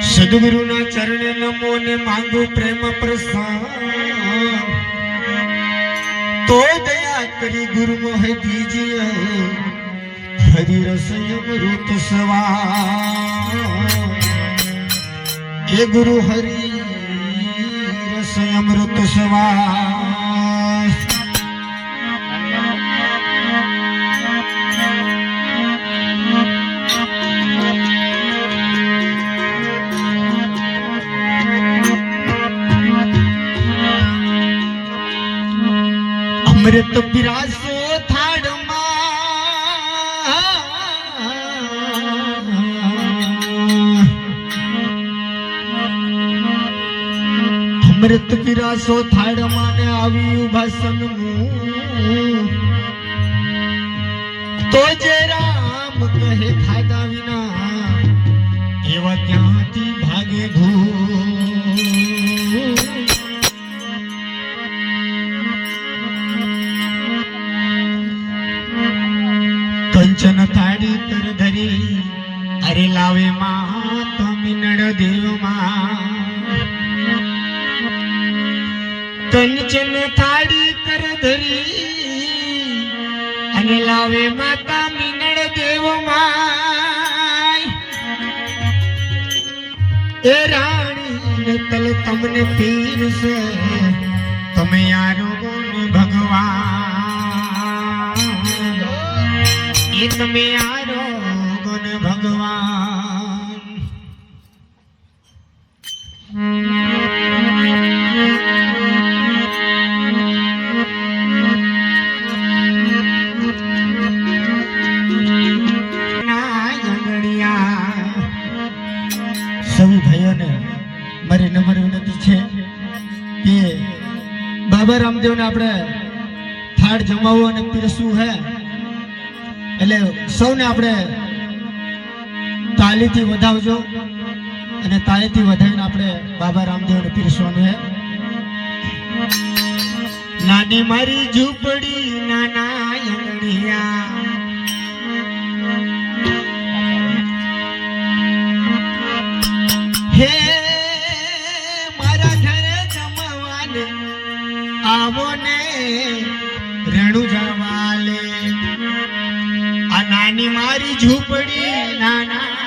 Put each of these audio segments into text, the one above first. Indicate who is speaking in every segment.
Speaker 1: સદગુરુના ચરણે નમો ને માંગુ પ્રેમ પ્રસાદ તો દયા કરી ગુરુ મોહ દીજીએ હરિ રસય અમૃત સવા હે ગુરુ હરિ રસય અમૃત સવા અમૃત પીરાસો થાળમાં અમૃત પીરાસો થાળમાં ને આવી ઉભા સન્મુખ તો જે રામ કહે ખાધા વિના એવા ક્યાંથી ભાગે ઘૂ કંચન થાળી પર ધરી અરે લાવે માં તો મિનડ દેવમાં કંચન થાળી પર ધરી અને લાવે માતા મિનડ દેવમાં એ રાણી તલ તમને પીરસે તમે આરોગો ને ભગવાન એ તમે આરોગો ને ભગવાન સૌ ભાઈઓને મારી નમ્ર વિનંતી છે કે બાબા રામદેવને આપણે થાળ જમાવવું અને પીરસવું હે એટલે સૌને આપણે તાલીથી વધાવજો અને તાલીથી વધાવીને આપણે બાબા રામદેવને પીરસવાનું હે નાની મારી ઝૂંપડી નાના આંગણિયા હે મારા ઘરે જમવાને આવો ને રેણુ જવાલે આ નાની મારી ઝૂંપડી નાના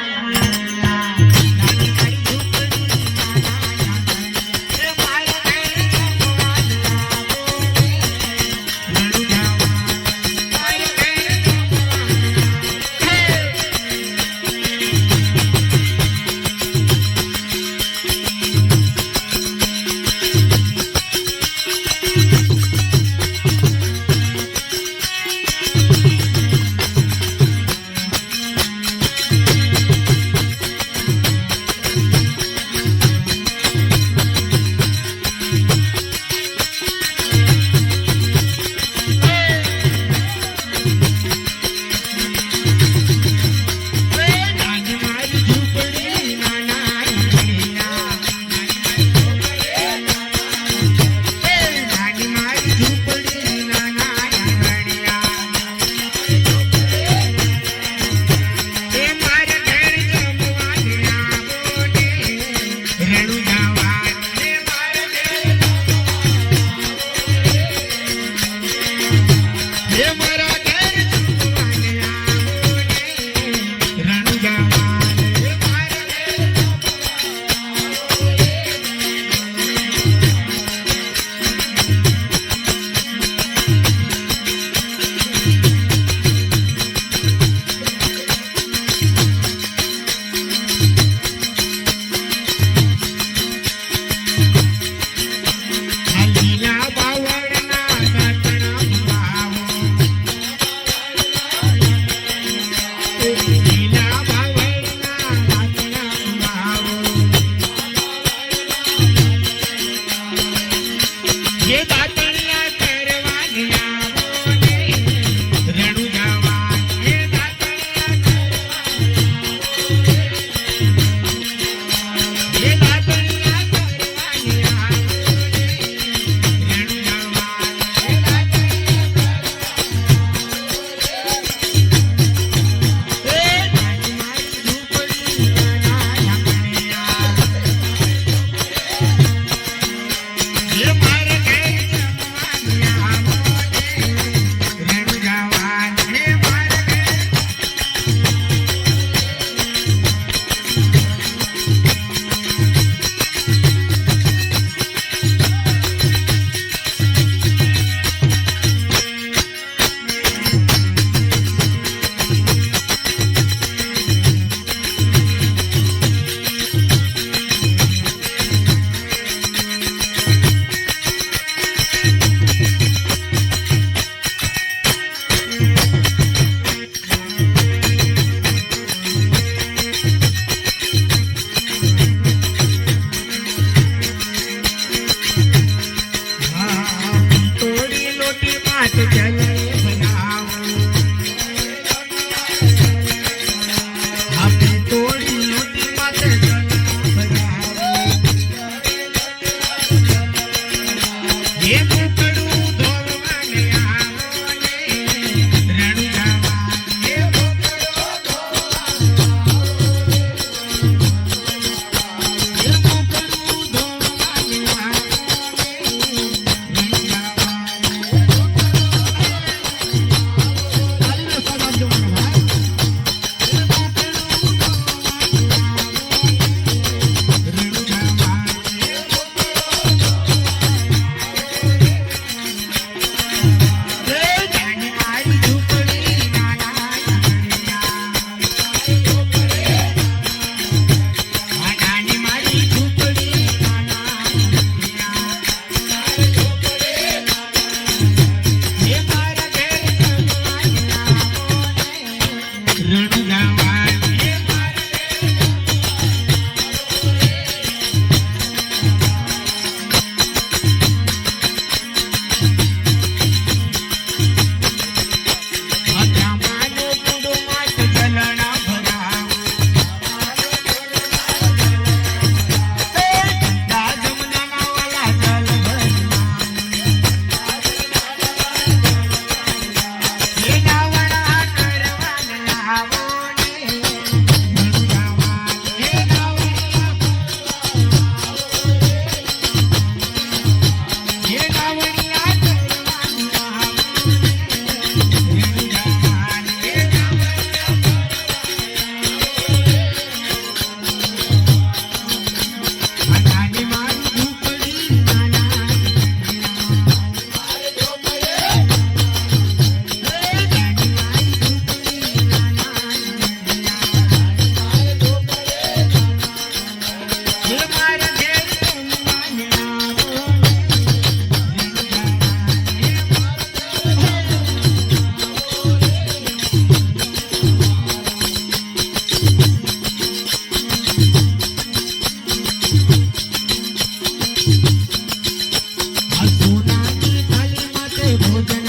Speaker 1: ભોજન